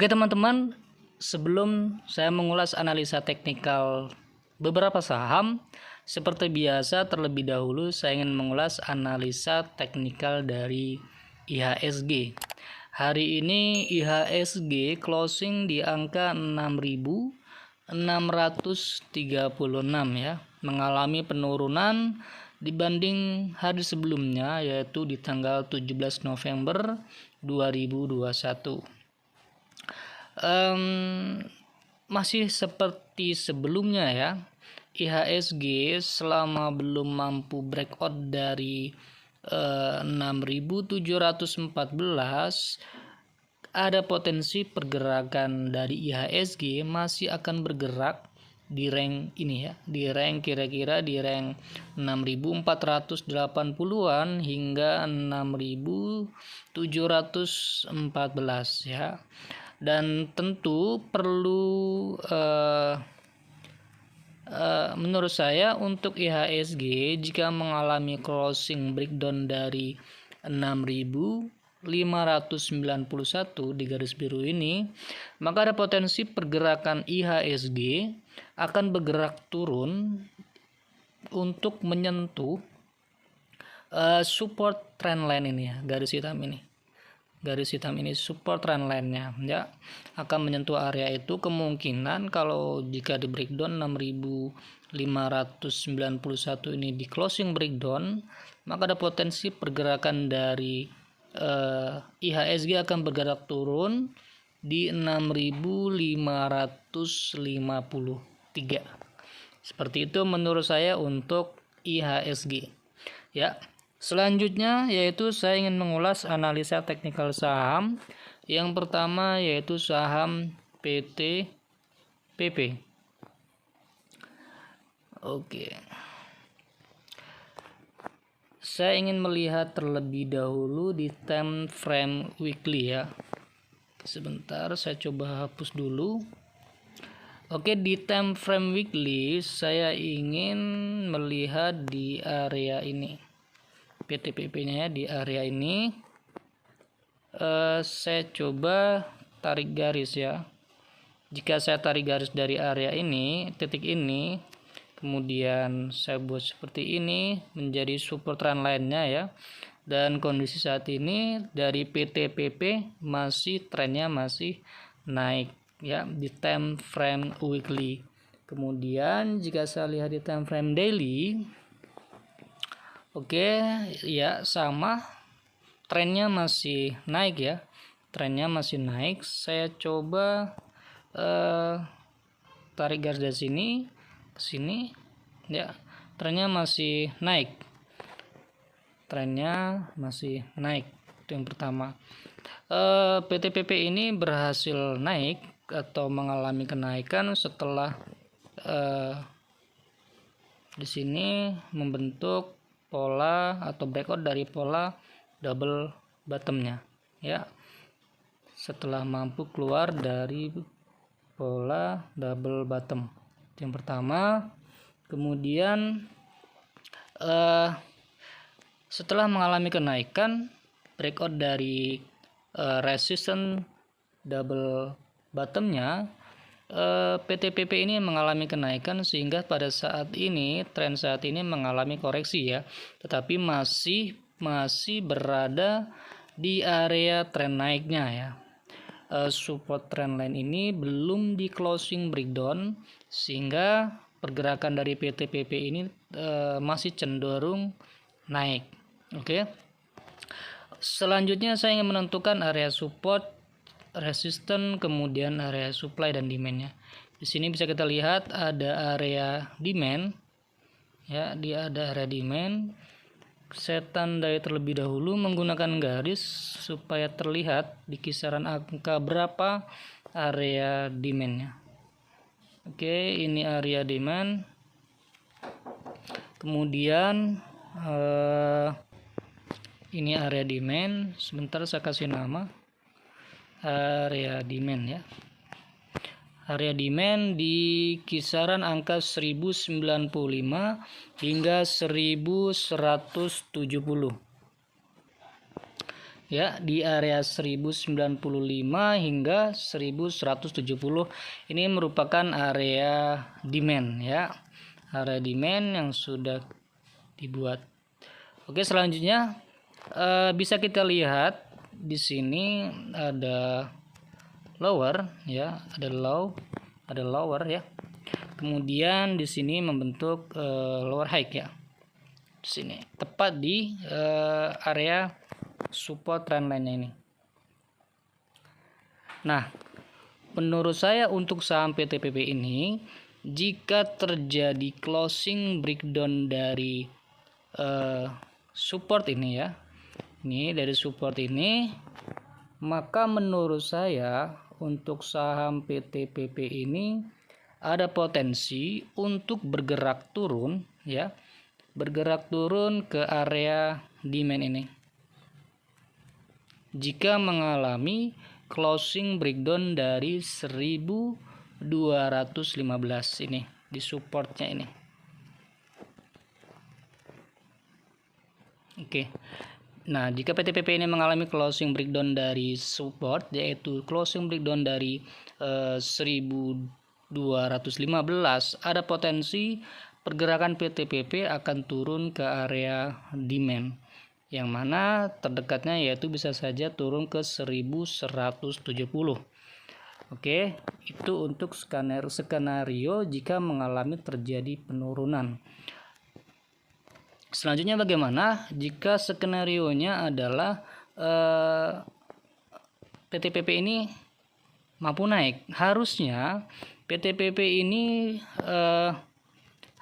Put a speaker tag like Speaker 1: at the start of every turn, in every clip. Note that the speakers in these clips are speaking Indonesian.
Speaker 1: Oke teman-teman, sebelum saya mengulas analisa teknikal beberapa saham, seperti biasa terlebih dahulu saya ingin mengulas analisa teknikal dari IHSG. Hari ini IHSG closing di angka 6.636 ya, mengalami penurunan dibanding hari sebelumnya, yaitu di tanggal 17 November 2021. Masih seperti sebelumnya ya, IHSG selama belum mampu breakout dari 6.714, ada potensi pergerakan dari IHSG masih akan bergerak di rank ini ya, di rank kira-kira di rank 6.480-an hingga 6.714 ya. Dan tentu perlu menurut saya untuk IHSG jika mengalami closing breakdown dari 6.591 di garis biru ini, maka ada potensi pergerakan IHSG akan bergerak turun untuk menyentuh support trendline ini ya, garis hitam ini support trendline-nya ya, akan menyentuh area itu. Kemungkinan kalau jika di breakdown 6.591 ini di closing breakdown, maka ada potensi pergerakan dari IHSG akan bergerak turun di 6.553. Seperti itu menurut saya untuk IHSG ya. Selanjutnya yaitu saya ingin mengulas analisa teknikal saham. Yang pertama yaitu saham PT PP. Oke. Saya ingin melihat terlebih dahulu di time frame weekly ya. Sebentar, saya coba hapus dulu. Oke, di time frame weekly saya ingin melihat di area ini. PTPP-nya ya, di area ini saya coba tarik garis ya. Jika saya tarik garis dari area ini, titik ini, kemudian saya buat seperti ini menjadi support trendline-nya ya. Dan kondisi saat ini dari PTPP masih trennya masih naik ya di time frame weekly. Kemudian jika saya lihat di time frame daily, oke ya, sama trennya masih naik ya, trennya masih naik. Saya coba tarik garis dari sini ke sini ya, trennya masih naik, itu yang pertama. PTPP ini berhasil naik atau mengalami kenaikan setelah di sini membentuk pola atau breakout dari pola double bottomnya ya, setelah mampu keluar dari pola double bottom yang pertama. Kemudian setelah mengalami kenaikan breakout dari resistance double bottomnya, PTPP ini mengalami kenaikan sehingga pada saat ini tren saat ini mengalami koreksi ya, tetapi masih berada di area tren naiknya ya. Support trendline ini belum di closing breakdown sehingga pergerakan dari PTPP ini masih cenderung naik. Oke. Selanjutnya saya ingin menentukan area support, resisten, kemudian area supply dan demandnya. Di sini bisa kita lihat ada area demand ya, dia ada area demand. Saya tandai terlebih dahulu menggunakan garis supaya terlihat di kisaran angka berapa area demandnya. Oke, ini area demand. Kemudian ini area demand. Sebentar saya kasih nama area demand ya. Area demand di kisaran angka 1095 hingga 1170. ya di area 1095 hingga 1170. Ini merupakan area demand ya. Area demand yang sudah dibuat. Oke, selanjutnya bisa kita lihat di sini ada lower ya, ada low, ada lower ya. Kemudian di sini membentuk lower high ya. Di sini tepat di area support trendline ini. Nah, menurut saya untuk saham PTPP ini, jika terjadi closing breakdown dari support ini ya, ini dari support ini, maka menurut saya untuk saham PTPP ini ada potensi untuk bergerak turun ya, bergerak turun ke area demand ini. Jika mengalami closing breakdown dari 1215 ini di supportnya ini. Oke. Nah, jika PTPP ini mengalami closing breakdown dari support, yaitu closing breakdown dari 1215, ada potensi pergerakan PTPP akan turun ke area demand, yang mana terdekatnya yaitu bisa saja turun ke 1170. Oke, itu untuk skenario jika mengalami terjadi penurunan. Selanjutnya bagaimana jika skenarionya adalah PTPP ini mampu naik? Harusnya PTPP ini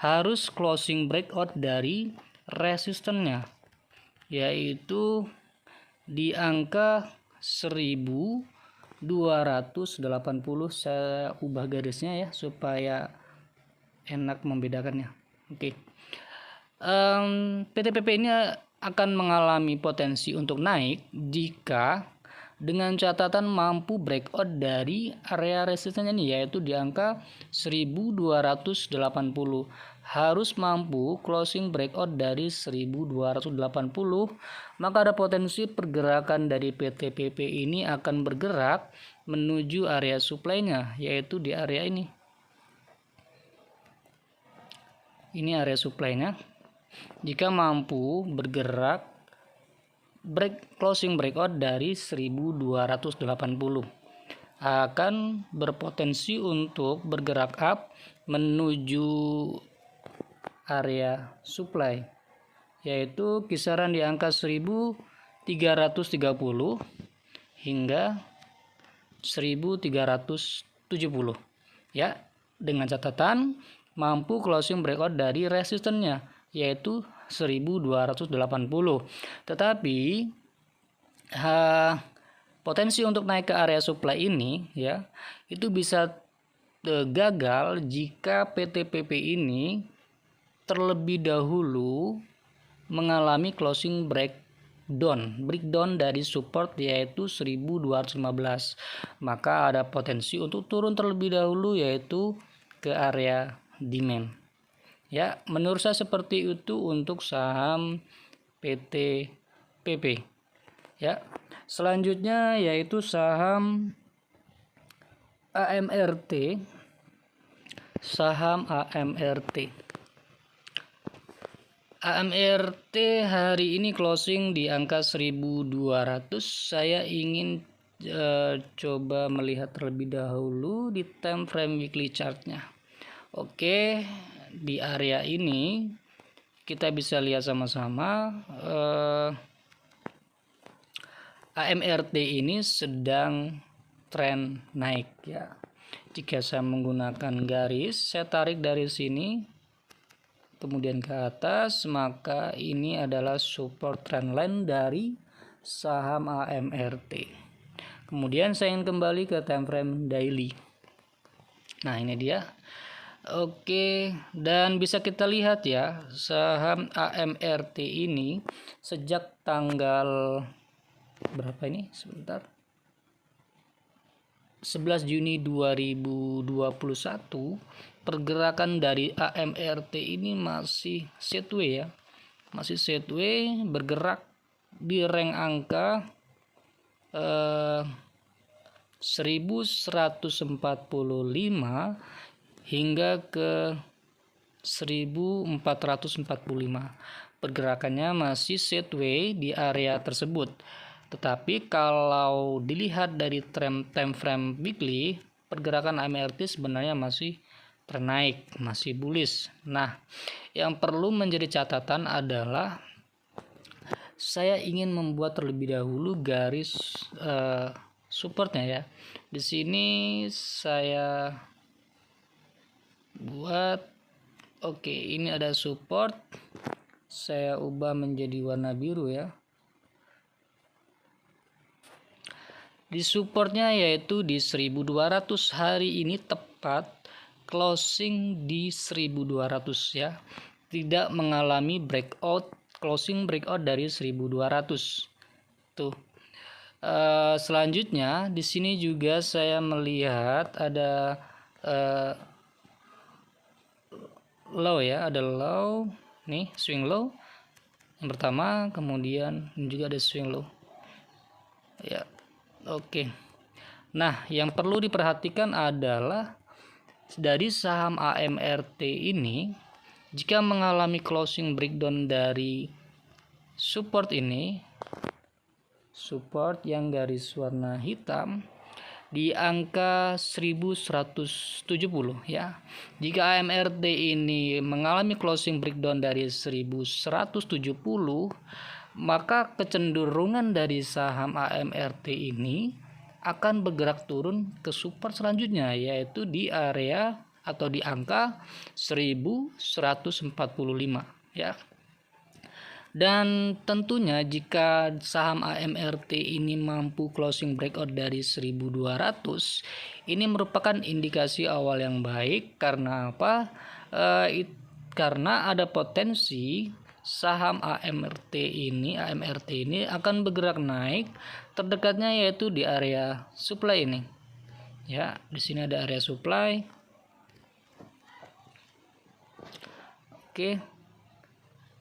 Speaker 1: harus closing breakout dari resistennya, yaitu di angka 1280. Saya ubah garisnya ya supaya enak membedakannya. Oke. PTPP ini akan mengalami potensi untuk naik jika dengan catatan mampu breakout dari area resistennya ini, yaitu di angka 1280. Harus mampu closing breakout dari 1280, maka ada potensi pergerakan dari PTPP ini akan bergerak menuju area supply-nya, yaitu di area ini. Ini area supply-nya. Jika mampu bergerak closing breakout dari 1280, akan berpotensi untuk bergerak up menuju area supply, yaitu kisaran di angka 1330 hingga 1370 ya, dengan catatan mampu closing breakout dari resistennya, yaitu 1280. Tetapi potensi untuk naik ke area supply ini ya, itu bisa gagal jika PTPP ini terlebih dahulu mengalami closing breakdown dari support, yaitu 1215. Maka ada potensi untuk turun terlebih dahulu, yaitu ke area demand. Ya, menurut saya seperti itu untuk saham PTPP. Ya, selanjutnya yaitu saham AMRT. Saham AMRT. AMRT hari ini closing di angka 1200. Saya ingin coba melihat terlebih dahulu di time frame weekly chartnya. Oke, di area ini kita bisa lihat sama-sama AMRT ini sedang tren naik ya. Jika saya menggunakan garis, saya tarik dari sini kemudian ke atas, maka ini adalah support trendline dari saham AMRT. Kemudian saya ingin kembali ke time frame daily. Nah, ini dia. Oke, dan bisa kita lihat ya, saham AMRT ini sejak tanggal berapa ini? Sebentar. 11 Juni 2021, pergerakan dari AMRT ini masih sideways ya. Masih sideways, bergerak di rank angka 1145 hingga ke 1445. Pergerakannya masih sideways di area tersebut. Tetapi kalau dilihat dari time frame weekly, pergerakan AMRT sebenarnya masih ternaik, masih bullish. Nah, yang perlu menjadi catatan adalah saya ingin membuat terlebih dahulu garis supportnya ya. Di sini saya buat, oke, ini ada support. Saya ubah menjadi warna biru ya. Di supportnya yaitu di 1200 hari ini tepat closing di 1200 ya. Tidak mengalami breakout, closing breakout dari 1200. Tuh. Selanjutnya di sini juga saya melihat ada low ya, ada low nih, swing low yang pertama, kemudian juga ada swing low ya. Oke. Nah, yang perlu diperhatikan adalah dari saham AMRT ini, jika mengalami closing breakdown dari support ini, support yang garis warna hitam di angka 1170 ya. Jika AMRT ini mengalami closing breakdown dari 1170, maka kecenderungan dari saham AMRT ini akan bergerak turun ke support selanjutnya, yaitu di area atau di angka 1145 ya. Dan tentunya jika saham AMRT ini mampu closing breakout dari 1200, ini merupakan indikasi awal yang baik. Karena apa? Karena ada potensi saham AMRT ini akan bergerak naik, terdekatnya yaitu di area supply ini. Ya, di sini ada area supply. Oke.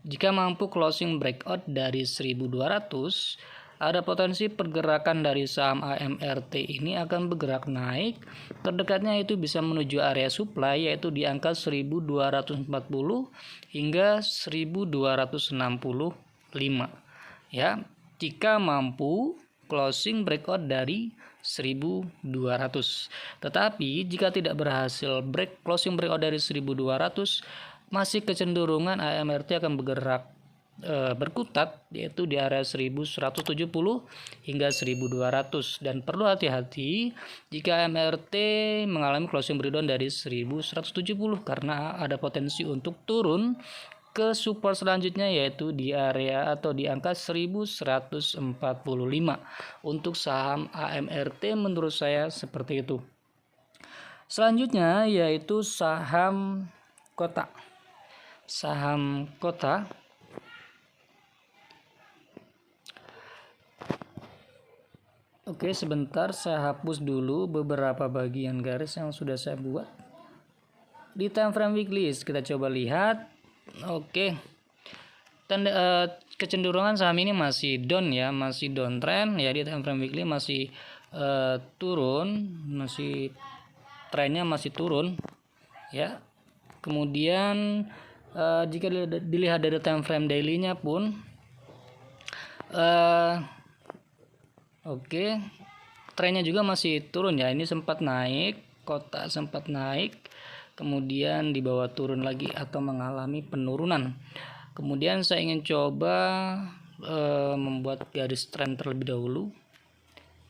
Speaker 1: Jika mampu closing breakout dari 1200, ada potensi pergerakan dari saham AMRT ini akan bergerak naik. Terdekatnya itu bisa menuju area supply yaitu di angka 1240 hingga 1265 ya. Jika mampu closing breakout dari 1200. Tetapi jika tidak berhasil closing breakout dari 1200, masih kecenderungan AMRT akan bergerak berkutat yaitu di area 1170 hingga 1200, dan perlu hati-hati jika AMRT mengalami closing breakdown dari 1170 karena ada potensi untuk turun ke support selanjutnya yaitu di area atau di angka 1145. Untuk saham AMRT menurut saya seperti itu. Selanjutnya yaitu saham kota. Saham kota oke, sebentar saya hapus dulu beberapa bagian garis yang sudah saya buat. Di time frame weekly kita coba lihat. Oke. Kecenderungan saham ini masih down ya, masih downtrend ya. Di time frame weekly masih turun, masih trennya masih turun ya. Kemudian jika dilihat dari time frame daily-nya pun oke, trennya juga masih turun ya. Ini sempat naik, kota sempat naik, kemudian di bawah turun lagi atau mengalami penurunan. Kemudian saya ingin coba membuat garis tren terlebih dahulu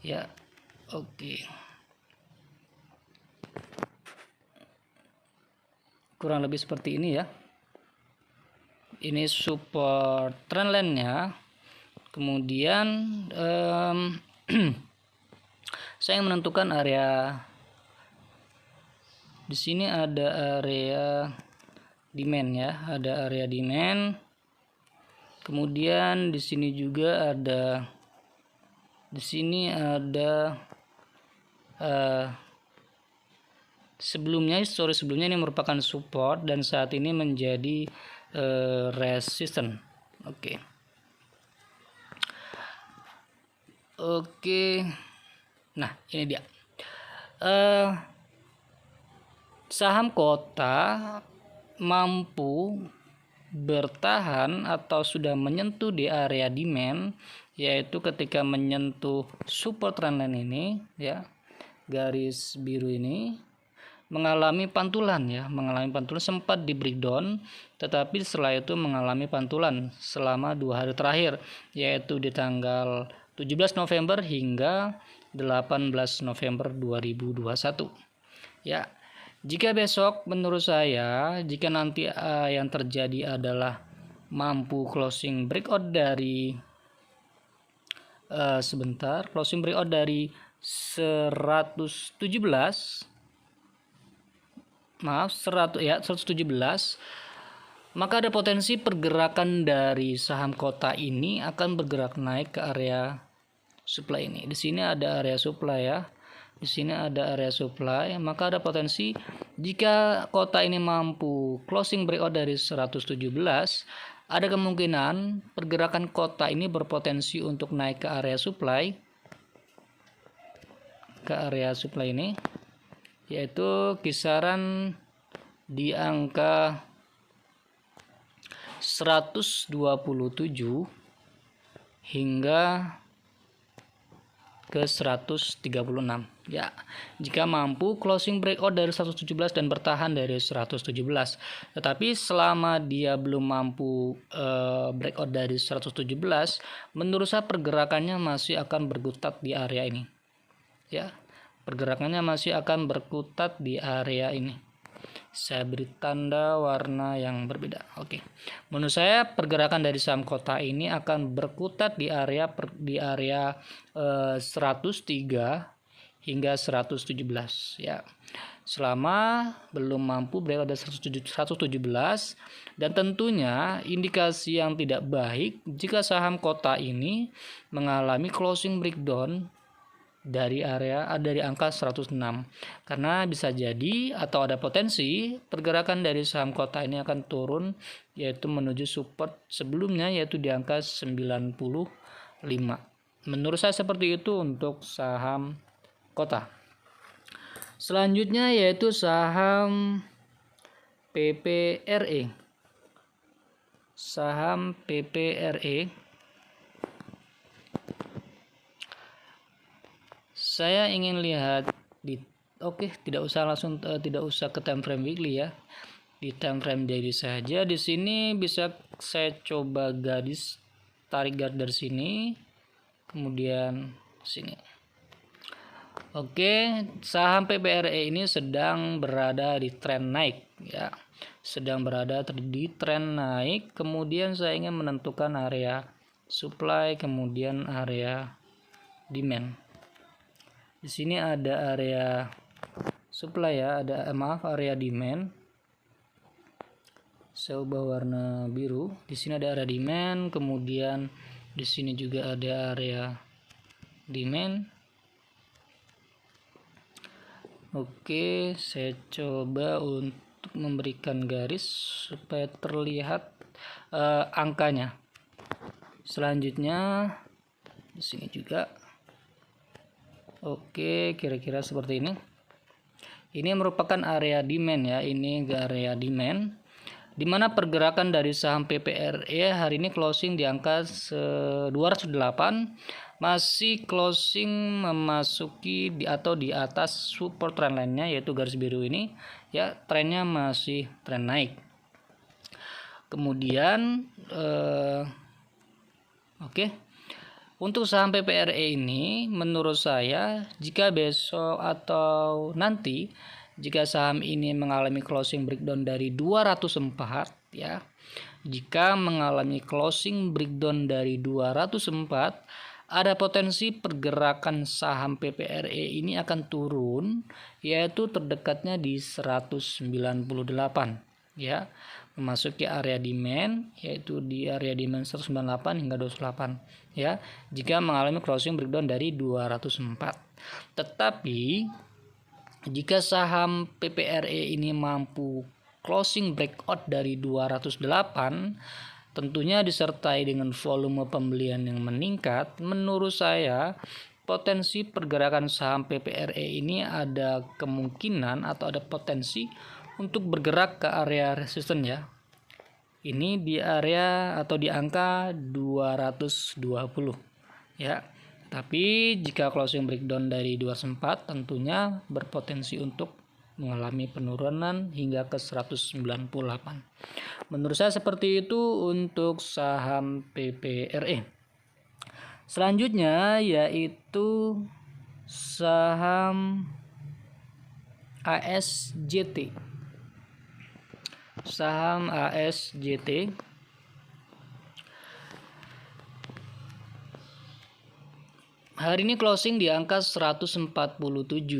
Speaker 1: ya. Oke. Kurang lebih seperti ini ya. Ini support trendline-nya. Kemudian saya menentukan area. Di sini ada area demand ya, ada area demand. Kemudian di sini juga ada, di sini ada sebelumnya ini merupakan support dan saat ini menjadi resistance. Oke, nah ini dia. Saham kota mampu bertahan atau sudah menyentuh di area demand, yaitu ketika menyentuh support trendline ini ya, garis biru ini mengalami pantulan sempat di breakdown, tetapi setelah itu mengalami pantulan selama 2 hari terakhir, yaitu di tanggal 17 November hingga 18 November 2021 ya. Jika besok menurut saya, jika nanti yang terjadi adalah mampu closing breakout dari closing breakout dari 117, 117, maka ada potensi pergerakan dari saham kota ini akan bergerak naik ke area supply ini. Di sini ada area supply ya. Di sini ada area supply, maka ada potensi jika kota ini mampu closing breakout dari 117, ada kemungkinan pergerakan kota ini berpotensi untuk naik ke area supply. Ini yaitu kisaran di angka 127 hingga ke 136 ya. Jika mampu closing breakout dari 117 dan bertahan dari 117. Tetapi selama dia belum mampu breakout dari 117, menurut saya pergerakannya masih akan berkutat di area ini. Ya. Pergerakannya masih akan berkutat di area ini. Saya beri tanda warna yang berbeda. Oke. Menurut saya pergerakan dari saham kota ini akan berkutat di area 103 hingga 117 ya. Selama belum mampu breakout dari 117, dan tentunya indikasi yang tidak baik jika saham kota ini mengalami closing breakdown dari angka 106, karena bisa jadi atau ada potensi pergerakan dari saham kota ini akan turun, yaitu menuju support sebelumnya yaitu di angka 95. Menurut saya seperti itu untuk saham kota. Selanjutnya yaitu saham PPRE. Saham PPRE, saya ingin lihat tidak usah ke time frame weekly ya. Di time frame daily saja. Di sini bisa saya coba tarik garis dari sini, kemudian sini. Oke, saham PPRE ini sedang berada di tren naik ya. Sedang berada di tren naik, kemudian saya ingin menentukan area supply kemudian area demand. Di sini ada area supply ya, area demand. Saya ubah warna biru. Di sini ada area demand, kemudian di sini juga ada area demand. Oke, saya coba untuk memberikan garis supaya terlihat angkanya. Selanjutnya di sini juga. Oke, kira-kira seperti ini. Ini merupakan area demand ya, ini area demand, di mana pergerakan dari saham PPRE hari ini closing di angka 208, masih closing memasuki di atas support trendline-nya yaitu garis biru ini ya, trennya masih tren naik. Kemudian untuk saham PPRE ini menurut saya jika besok atau nanti jika saham ini mengalami closing breakdown dari 204 ya. Jika mengalami closing breakdown dari 204, ada potensi pergerakan saham PPRE ini akan turun, yaitu terdekatnya di 198 ya, memasuki area demand yaitu di area demand 198 hingga 208 ya, jika mengalami closing breakdown dari 204. Tetapi jika saham PPRE ini mampu closing breakout dari 208, tentunya disertai dengan volume pembelian yang meningkat, menurut saya potensi pergerakan saham PPRE ini ada kemungkinan atau ada potensi untuk bergerak ke area resisten ya. Ini di area atau di angka 220 ya. Tapi jika closing breakdown dari 204 tentunya berpotensi untuk mengalami penurunan hingga ke 198. Menurut saya seperti itu untuk saham PPRE. Selanjutnya yaitu saham ASJT. Saham ASJT hari ini closing di angka 147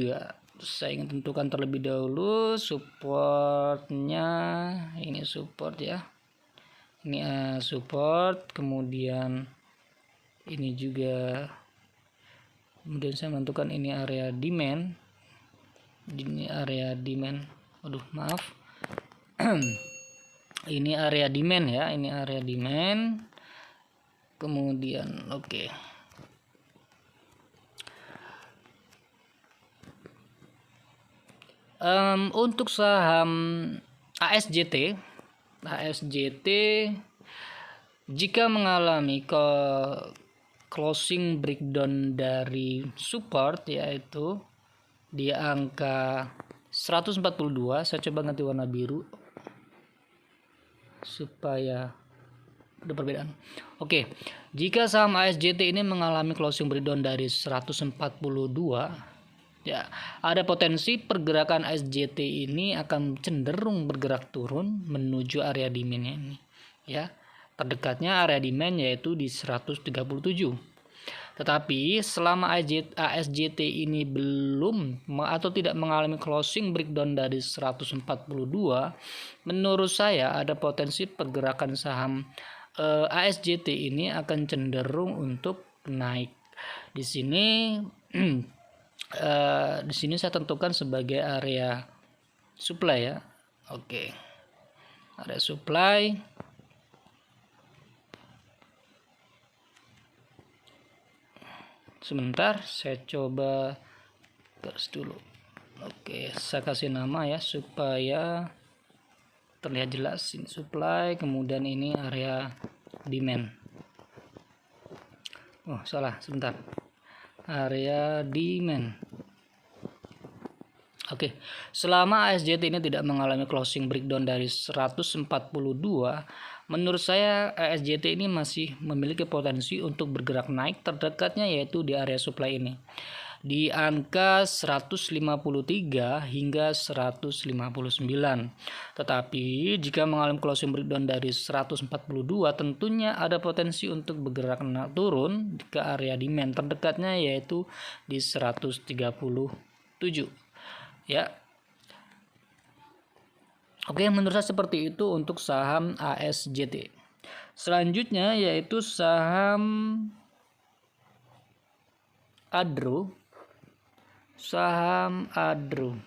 Speaker 1: ya. Saya ingin tentukan terlebih dahulu supportnya. Ini support ya. Ini support, kemudian ini juga, kemudian saya menentukan ini area demand. Ini area demand. Aduh, maaf. Ini area demand ya, ini area demand. Kemudian oke. Untuk saham ASJT jika mengalami closing breakdown dari support yaitu di angka 142, saya coba ganti warna biru supaya ada perbedaan. Oke, jika saham ASJT ini mengalami closing breakdown dari 142 ya, ada potensi pergerakan ASJT ini akan cenderung bergerak turun menuju area demand ini ya. Terdekatnya area demand yaitu di 137. Tetapi selama ASJT ini belum atau tidak mengalami closing breakdown dari 142, menurut saya ada potensi pergerakan saham ASJT ini akan cenderung untuk naik. Di sini saya tentukan sebagai area supply ya. Oke. Area supply. Sebentar, saya coba garis dulu. Oke, saya kasih nama ya supaya terlihat jelas. Ini supply, kemudian ini area demand. Oh, salah, sebentar. Area demand. Oke, selama ASJT ini tidak mengalami closing breakdown dari 142, menurut saya ASJT ini masih memiliki potensi untuk bergerak naik, terdekatnya yaitu di area supply ini. Di angka 153 hingga 159. Tetapi jika mengalami closing breakdown dari 142, tentunya ada potensi untuk bergerak turun ke area demand, terdekatnya yaitu di 137. Ya. Oke, menurut saya seperti itu untuk saham ASJT. Selanjutnya yaitu saham Adro. Saham Adro.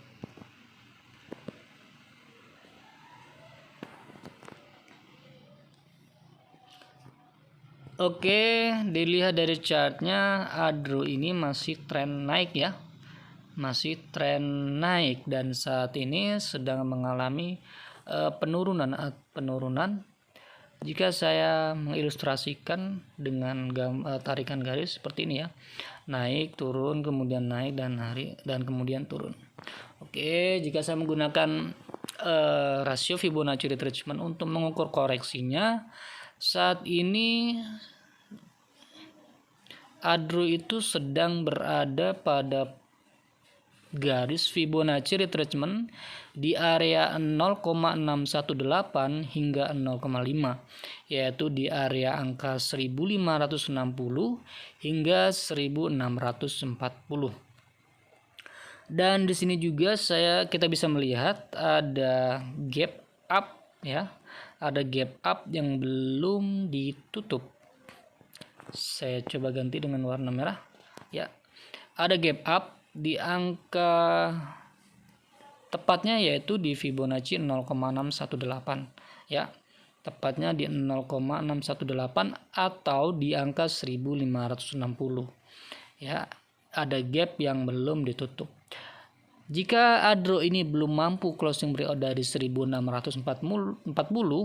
Speaker 1: Oke, dilihat dari chartnya, Adro ini masih tren naik ya. Masih tren naik dan saat ini sedang mengalami penurunan. Jika saya mengilustrasikan dengan tarikan garis seperti ini ya, naik turun kemudian naik dan kemudian turun. Oke, jika saya menggunakan rasio Fibonacci retracement untuk mengukur koreksinya, saat ini Adro itu sedang berada pada garis Fibonacci retracement di area 0,618 hingga 0,5, yaitu di area angka 1560 hingga 1640. Dan di sini juga kita bisa melihat ada gap up ya. Ada gap up yang belum ditutup. Saya coba ganti dengan warna merah. Ya. Ada gap up di angka tepatnya yaitu di Fibonacci 0,618 ya. tepatnya di 0,618 atau di angka 1560. Ya, ada gap yang belum ditutup. Jika ADRO ini belum mampu closing breakout dari 1640,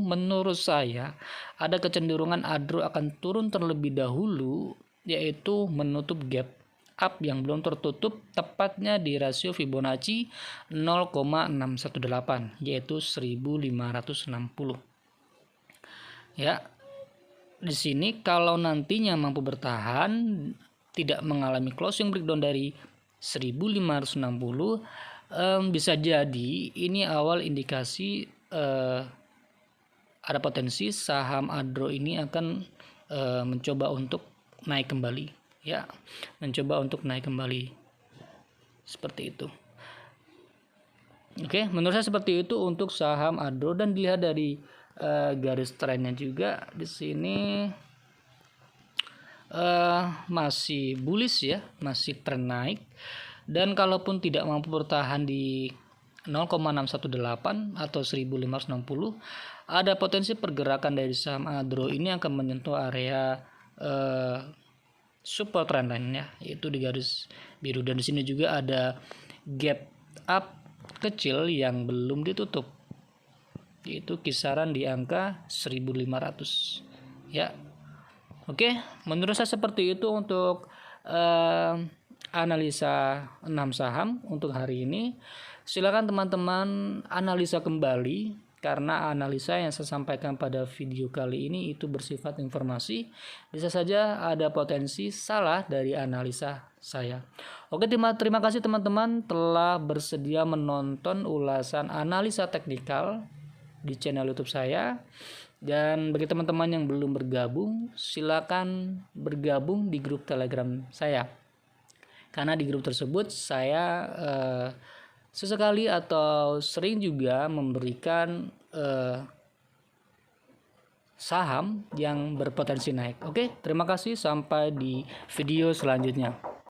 Speaker 1: menurut saya ada kecenderungan ADRO akan turun terlebih dahulu, yaitu menutup gap up yang belum tertutup, tepatnya di rasio Fibonacci 0,618, yaitu 1560. Ya, di sini kalau nantinya mampu bertahan, tidak mengalami closing breakdown dari 1560, bisa jadi ini awal indikasi ada potensi saham ADRO ini akan mencoba untuk naik kembali, ya, mencoba untuk naik kembali seperti itu. Oke, menurut saya seperti itu untuk saham ADRO, dan dilihat dari garis trennya juga di sini masih bullish ya, masih tren naik, dan kalaupun tidak mampu bertahan di 0,618 atau 1560, ada potensi pergerakan dari saham ADRO ini akan menyentuh area support trend line-nya, yaitu di garis biru, dan di sini juga ada gap up kecil yang belum ditutup, yaitu kisaran di angka 1500 ya. Oke, menurut saya seperti itu untuk analisa 6 saham untuk hari ini. Silakan teman-teman analisa kembali, karena analisa yang saya sampaikan pada video kali ini itu bersifat informasi. Bisa saja ada potensi salah dari analisa saya. Oke, terima kasih teman-teman telah bersedia menonton ulasan analisa teknikal di channel YouTube saya. Dan bagi teman-teman yang belum bergabung, silakan bergabung di grup Telegram saya. Karena di grup tersebut saya sesekali atau sering juga memberikan saham yang berpotensi naik. Oke, terima kasih, sampai di video selanjutnya.